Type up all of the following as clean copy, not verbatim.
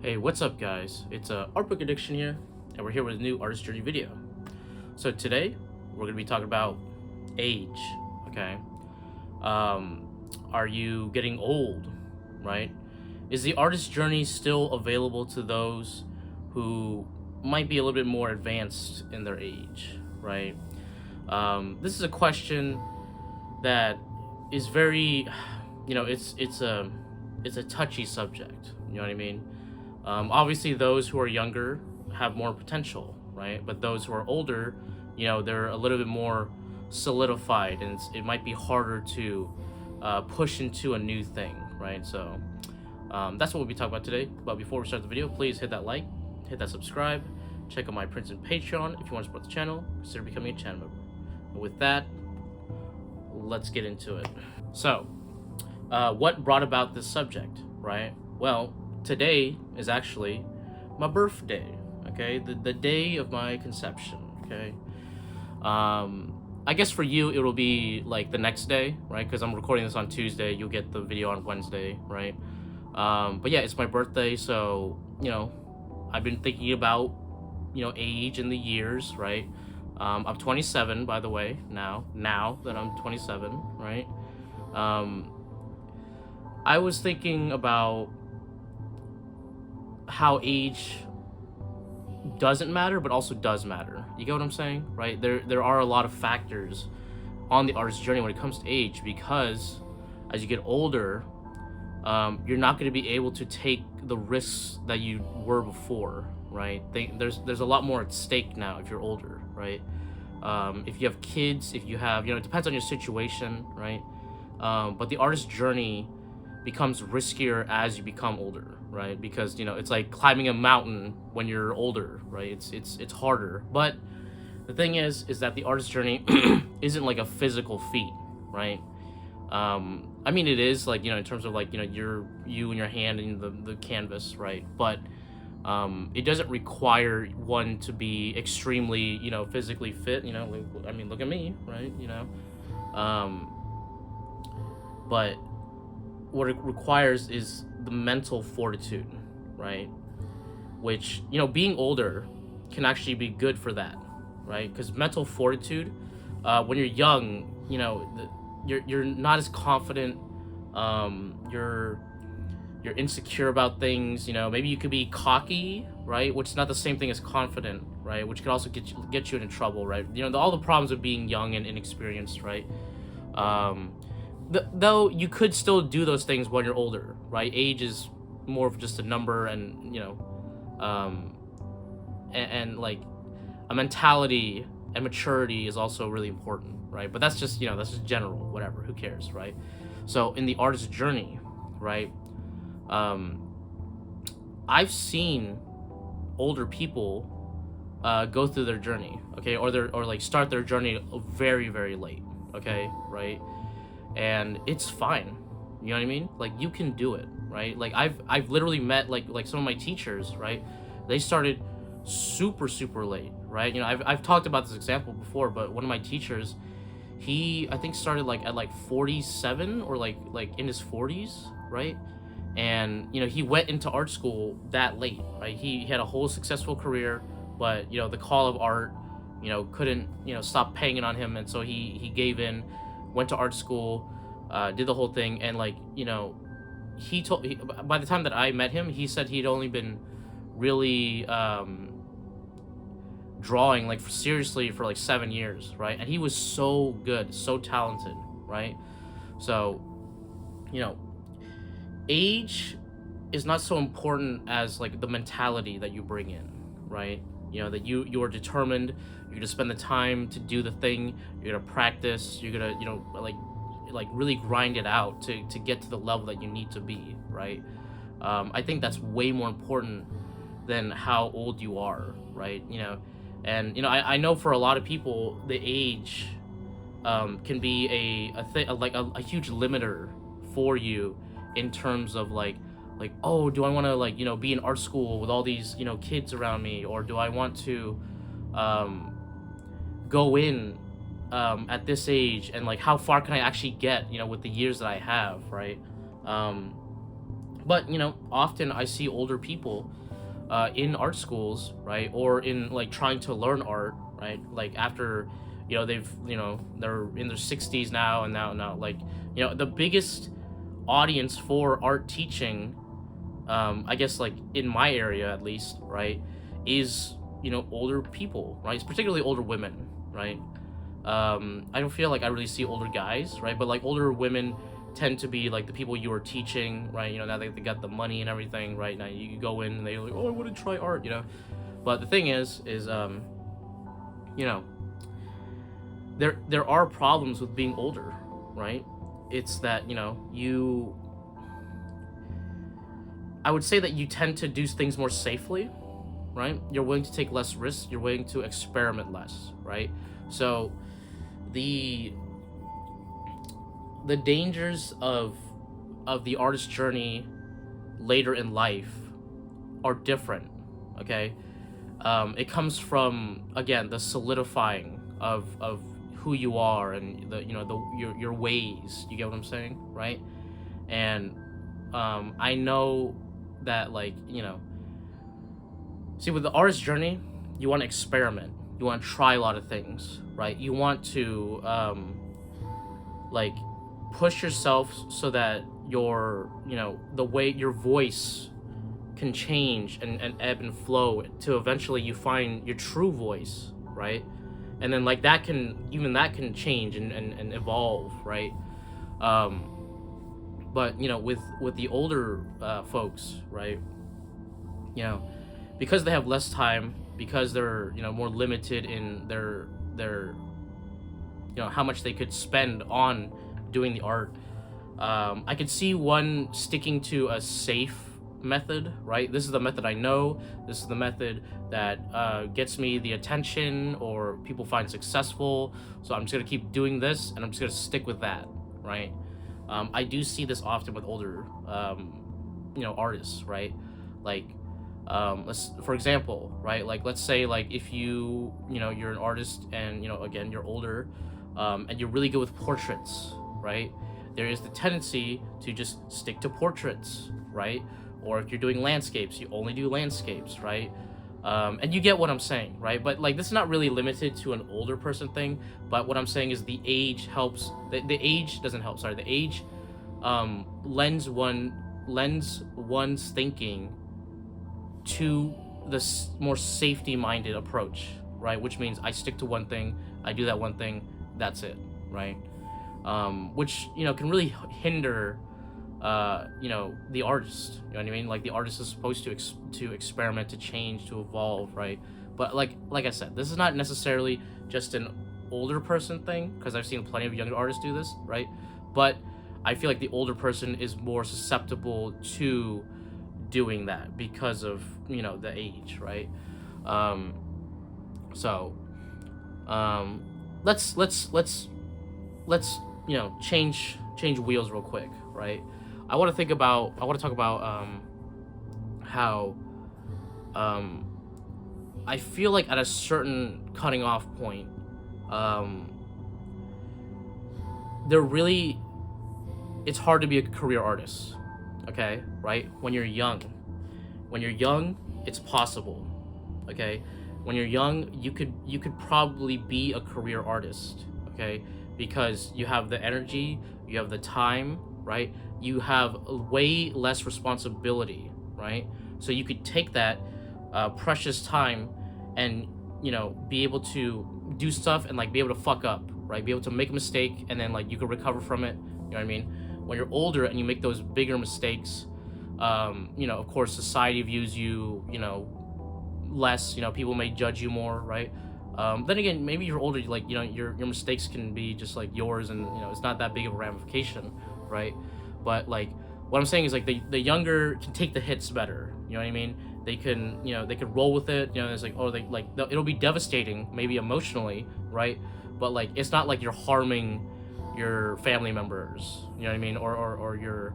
Hey, what's up guys? It's Art Book Addiction here, and we're here with a new artist journey video. So today, we're going to be talking about age, okay? Are you getting old, right? Is the artist journey still available to those who might be a little bit more advanced in their age, right? This is a question that is very, it's a touchy subject, you know what I mean? Obviously, those who are younger have more potential, right? But those who are older, they're a little bit more solidified, and it might be harder to push into a new thing, right? So that's what we'll be talking about today. But before we start the video, please hit that like, hit that subscribe, check out my prints and Patreon if you want to support the channel. Consider becoming a channel member. And with that, let's get into it. So, what brought about this subject, right? Well, today is actually my birthday, okay? The day of my conception, okay? I guess for you, it'll be like the next day, right? Because I'm recording this on Tuesday. You'll get the video on Wednesday, right? But yeah, it's my birthday, so, I've been thinking about, age and the years, right? I'm 27, by the way, now that I'm 27, right? I was thinking about how age doesn't matter, but also does matter. You get what I'm saying, right? There are a lot of factors on the artist's journey when it comes to age, because as you get older, you're not going to be able to take the risks that you were before, right? There's a lot more at stake now if you're older, right? If you have kids, if you have, it depends on your situation, right? But the artist's journey becomes riskier as you become older, right? Because it's like climbing a mountain when you're older, right? It's harder. But the thing is that the artist journey isn't like a physical feat, right? I mean, it is, like, in terms of, like, you and your hand in the canvas, right? But it doesn't require one to be extremely, physically fit. I mean, look at me, right? But what it requires is the mental fortitude, right? Which, being older can actually be good for that, right? Because mental fortitude, when you're young, you're not as confident. You're insecure about things. Maybe you could be cocky, right? Which is not the same thing as confident, right? Which could also get you into trouble, right? All the problems of being young and inexperienced, right? Though you could still do those things when you're older, right? Age is more of just a number, and and like a mentality and maturity is also really important, right? But that's just general, whatever, who cares, right? So in the artist's journey, right, I've seen older people go through their journey, okay, or like start their journey very, very late, okay, right? And it's fine, you know what I mean? Like, you can do it, right? Like, I've literally met like some of my teachers, right? They started super late, right? I've talked about this example before, but one of my teachers, he, I think, started like at like 47 or like in his 40s, right? And he went into art school that late, right? He had a whole successful career, but the call of art couldn't stop paying on him, and so he gave in, went to art school, did the whole thing, and like by the time that I met him, he said he'd only been really drawing like seriously for like 7 years, right? And he was so good, so talented, right? So age is not so important as like the mentality that you bring in, right? That you are determined, you're gonna spend the time to do the thing, you're gonna practice, you're gonna like really grind it out to get to the level that you need to be, right? I think that's way more important than how old you are, right? And I know for a lot of people, the age can be a huge limiter for you in terms of like, oh, do I want to be in art school with all these kids around me, or do I want to go in at this age, and like how far can I actually get with the years that I have, right? But often I see older people in art schools, right, or in like trying to learn art, right, like after they've they're in their 60s now, and now like the biggest audience for art teaching, I guess, like in my area at least, right, is older people, right? It's particularly older women, right? I don't feel like I really see older guys, right? But like older women tend to be like the people you are teaching, right? Now they got the money and everything, right? Now you go in and they're like, oh, I want to try art, But the thing is you know, there are problems with being older, right? It's that I would say that you tend to do things more safely, right? You're willing to take less risks. You're willing to experiment less, right? So the dangers of the artist journey later in life are different. Okay, it comes from, again, the solidifying of who you are, and your ways. You get what I'm saying, right? And I know that, like, see, with the artist journey, you want to experiment. You want to try a lot of things, right? You want to like push yourself so that the way your voice can change and ebb and flow to eventually you find your true voice, right? And then like that can change and evolve, right? But with the older folks, right, because they have less time, because they're more limited in their how much they could spend on doing the art. I could see one sticking to a safe method, right? This is the method I know. This is the method that gets me the attention or people find successful. So I'm just gonna keep doing this, and I'm just gonna stick with that, right? I do see this often with older, artists, right? Like, for example, right? Like, let's say, like, if you're an artist, and again, you're older, and you're really good with portraits, right? There is the tendency to just stick to portraits, right? Or if you're doing landscapes, you only do landscapes, right? And you get what I'm saying, right? But like, this is not really limited to an older person thing. But what I'm saying is the age helps. The age doesn't help. Sorry, the age lends one's thinking to this more safety-minded approach, right? Which means I stick to one thing, I do that one thing, that's it, right? Which can really hinder the artist. You know what I mean? Like, the artist is supposed to experiment, to change, to evolve, right? But like I said, this is not necessarily just an older person thing, because I've seen plenty of younger artists do this, right? But I feel like the older person is more susceptible to doing that because of the age, right? So let's change wheels real quick, right? I want to talk about how I feel like at a certain cutting off point, it's hard to be a career artist, okay, right? When you're young, it's possible, okay? When you're young, you could probably be a career artist, okay? Because you have the energy, you have the time, right? You have way less responsibility, right? So you could take that precious time and be able to do stuff and like be able to fuck up, right? Be able to make a mistake, and then like you could recover from it. You know what I mean? When you're older and you make those bigger mistakes, of course society views you less. People may judge you more, right? Then again, maybe you're older, like your mistakes can be just like yours, and it's not that big of a ramification, right? But like, what I'm saying is, like, the younger can take the hits better. You know what I mean? They can they can roll with it. It's like, it'll be devastating, maybe emotionally, right? But like, it's not like you're harming your family members. You know what I mean? Or your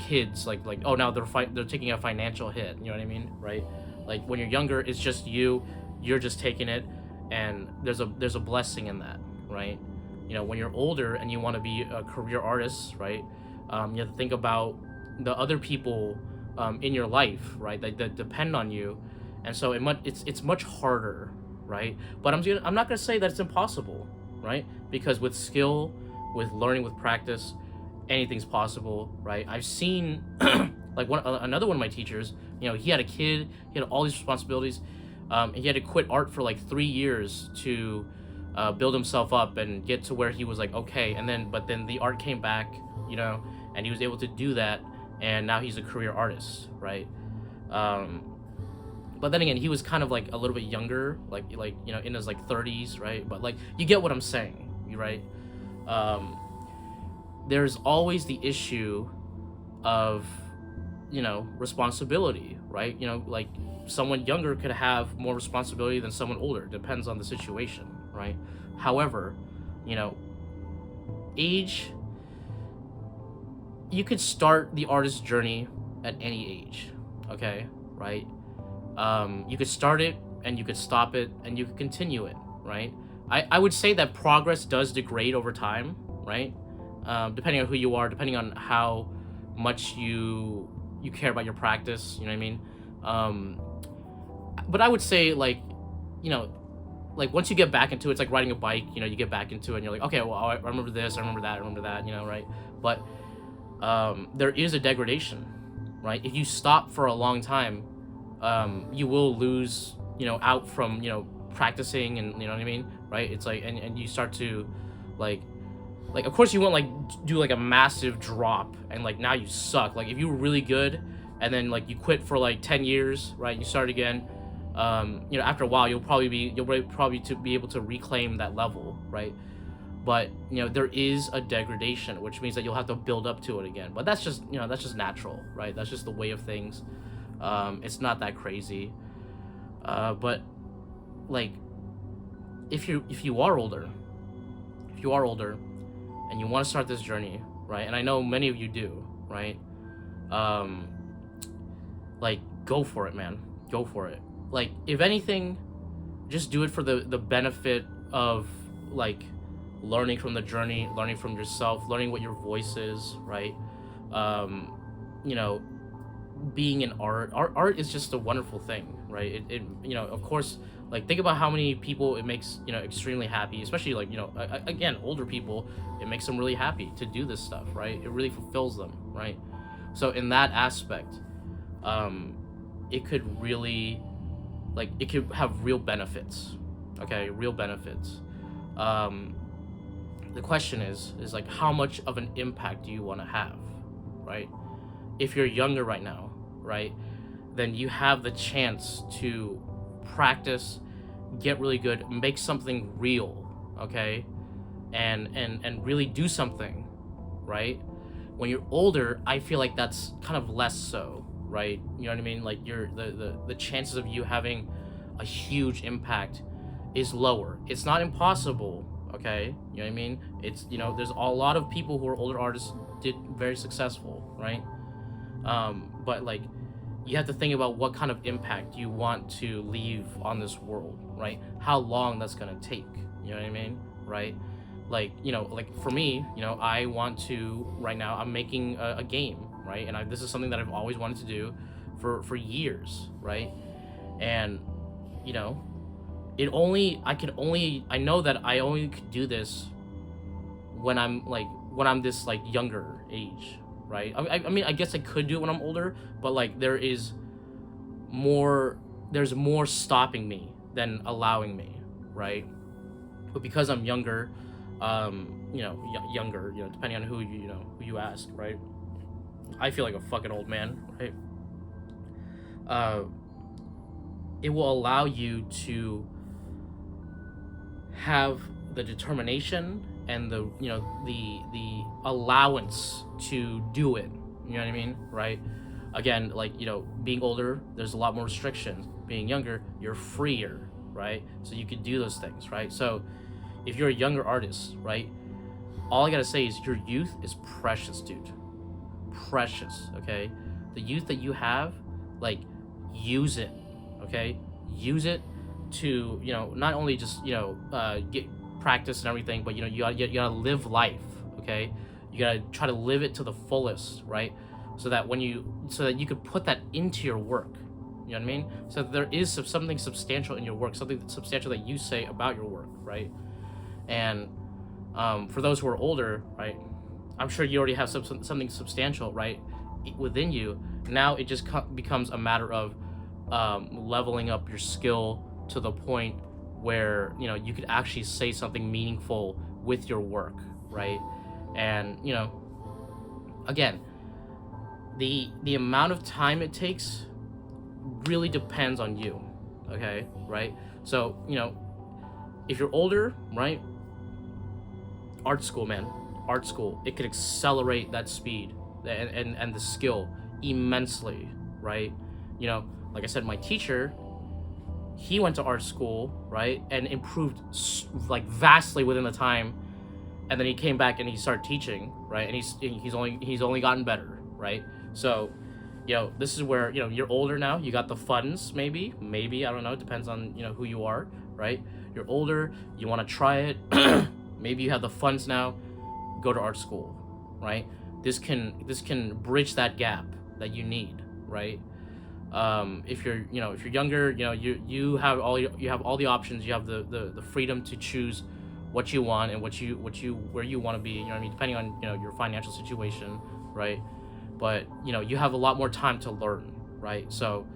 kids, like oh, now they're taking a financial hit. You know what I mean, right? Like, when you're younger, it's just you're just taking it, and there's a blessing in that, right? When you're older and you want to be a career artist, right? You have to think about the other people in your life, right, that depend on you. And so it's much harder, right? But I'm not gonna say that it's impossible, right? Because with skill, with learning, with practice, anything's possible, right? I've seen like another one of my teachers, he had a kid, he had all these responsibilities, he had to quit art for like 3 years to build himself up and get to where he was like okay, and then the art came back, and he was able to do that, and now he's a career artist, right? But then again, he was kind of like a little bit younger, like in his like 30s, right? But like you get what I'm saying, right? There's always the issue of responsibility, right? Like someone younger could have more responsibility than someone older. Depends on the situation, right? However, age, you could start the artist's journey at any age, okay, right? You could start it and you could stop it and you could continue it, right? I would say that progress does degrade over time, right? Depending on who you are, depending on how much you care about your practice, you know what I mean? But I would say like once you get back into it, it's like riding a bike, you get back into it and you're like, okay, well, I remember this, I remember that, right? But there is a degradation, right? If you stop for a long time, you will lose, out from, practicing, and you know what I mean, right? It's like, and you start to like of course you won't like do like a massive drop and like now you suck. Like if you were really good and then like you quit for like 10 years, right? You start again, after a while you'll probably to be able to reclaim that level, right? But there is a degradation, which means that you'll have to build up to it again. But that's just natural, right? That's just the way of things. It's not that crazy. But like if you are older and you want to start this journey, right? And I know many of you do, right? Like go for it, man. Go for it. Like if anything, just do it for the benefit of like learning from the journey, learning from yourself, learning what your voice is, right? Being in art is just a wonderful thing, right? It of course, like think about how many people it makes extremely happy, especially like again, older people. It makes them really happy to do this stuff, right? It really fulfills them, right? So in that aspect, it could really, like, it could have real benefits, okay? Real benefits. The question is like, how much of an impact do you want to have, right? If you're younger right now, right, then you have the chance to practice, get really good, make something real, okay, and really do something, right? When you're older, I feel like that's kind of less so, right? You know what I mean? Like the chances of you having a huge impact is lower. It's not impossible, okay? You know what I mean? It's there's a lot of people who are older artists did very successful, right? But like you have to think about what kind of impact you want to leave on this world, right? How long that's gonna take, you know what I mean, right? Like like for me, I want to, right now I'm making a game, right? And this is something that I've always wanted to do for years, right? And I know that I only could do this when I'm this like younger age, right? I mean, I guess I could do it when I'm older, but like there's more stopping me than allowing me, right? But because I'm younger, younger, depending on who you ask, right? I feel like a fucking old man, right? It will allow you to have the determination and the allowance to do it. You know what I mean, right? Again, like being older, there's a lot more restrictions. Being younger, you're freer, right? So you can do those things, right? So if you're a younger artist, right, all I gotta say is your youth is precious, dude. Precious, okay? The youth that you have, like, use it, okay? Use it to not only just get practice and everything, but you gotta live life, okay? You gotta try to live it to the fullest, right? so that you could put that into your work. You know what I mean? So there is something substantial in your work, something substantial that you say about your work, right? And for those who are older, right, I'm sure you already have something substantial, right, within you. Now it just becomes a matter of leveling up your skill to the point where, you know, you could actually say something meaningful with your work, right? And, you know, again, the amount of time it takes really depends on you, okay, right? So, you know, if you're older, right, art school, man, art school, it could accelerate that speed and the skill immensely, right? You know, like I said, my teacher, he went to art school, right, and improved like vastly within the time, and then he came back and he started teaching, right, and he's only gotten better, right? So, you know, this is where, you know, you're older now, you got the funds, maybe, I don't know, it depends on, you know, who you are, right? You're older, you want to try it, maybe you have the funds now, go to art school, right? This can bridge that gap that you need, right? If you're younger, you know, you have all the options, you have the freedom to choose what you want and where you want to be, you know what I mean, depending on, you know, your financial situation, right? But, you know, you have a lot more time to learn, right? So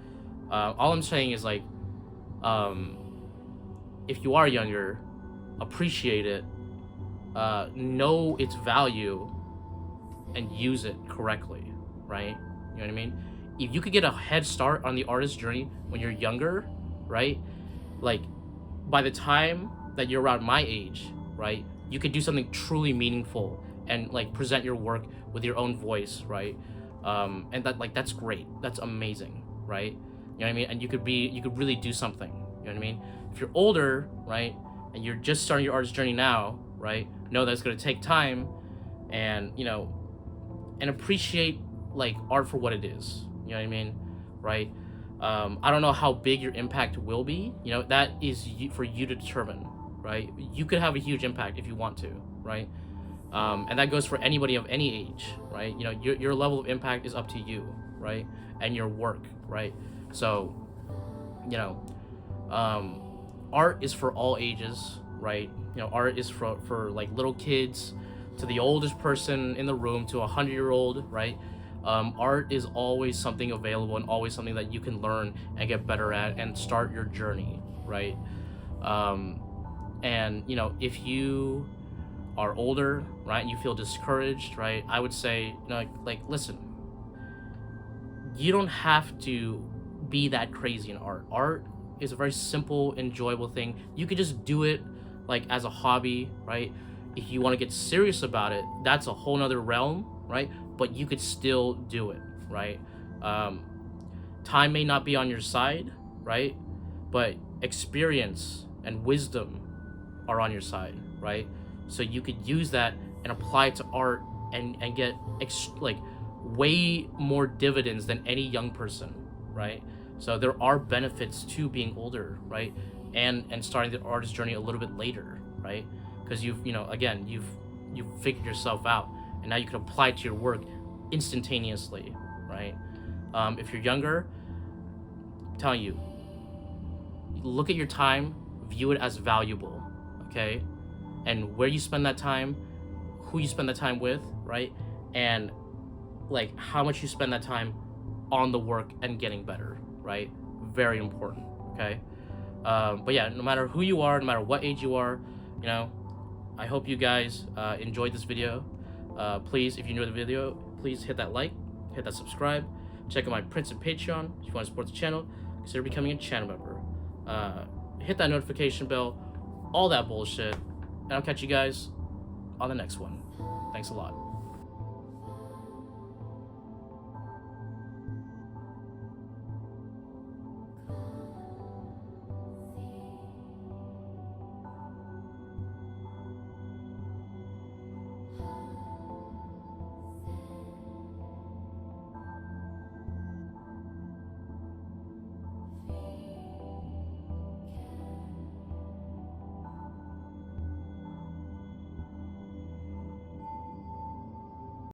all I'm saying is, like, if you are younger, appreciate it, know its value, and use it correctly, right? You know what I mean? If you could get a head start on the artist journey when you're younger, right? Like, by the time that you're around my age, right, you could do something truly meaningful and, like, present your work with your own voice, right? And that's great. That's amazing, right? You know what I mean? And you could really do something. You know what I mean? If you're older, right, and you're just starting your artist journey now, right, know that it's gonna take time, and, you know, and appreciate, like, art for what it is. You know what I mean, right? I don't know how big your impact will be. You know, that is for you to determine, right? You could have a huge impact if you want to, right? And that goes for anybody of any age, right? You know, your level of impact is up to you, right? And your work, right? So, you know, art is for all ages, right? You know, art is for like little kids to the oldest person in the room, to 100-year-old, right? Art is always something available and always something that you can learn and get better at and start your journey, right? And, you know, if you are older, right, and you feel discouraged, right, I would say, you know, like, listen, you don't have to be that crazy in art. Art is a very simple, enjoyable thing. You could just do it, like, as a hobby, right? If you want to get serious about it, that's a whole nother realm, right? But you could still do it, right? Time may not be on your side, right? But experience and wisdom are on your side, right? So you could use that and apply it to art and get like way more dividends than any young person, right? So there are benefits to being older, right? And starting the artist journey a little bit later, right? Because you've figured yourself out, and now you can apply it to your work instantaneously, right? If you're younger, I'm telling you, look at your time, view it as valuable, okay? And where you spend that time, who you spend that time with, right? And, like, how much you spend that time on the work and getting better, right? Very important, okay? But yeah, no matter who you are, no matter what age you are, you know, I hope you guys enjoyed this video. Please, if you enjoyed the video, please hit that like, hit that subscribe, check out my Prince and Patreon if you want to support the channel, consider becoming a channel member. Hit that notification bell, all that bullshit, and I'll catch you guys on the next one. Thanks a lot.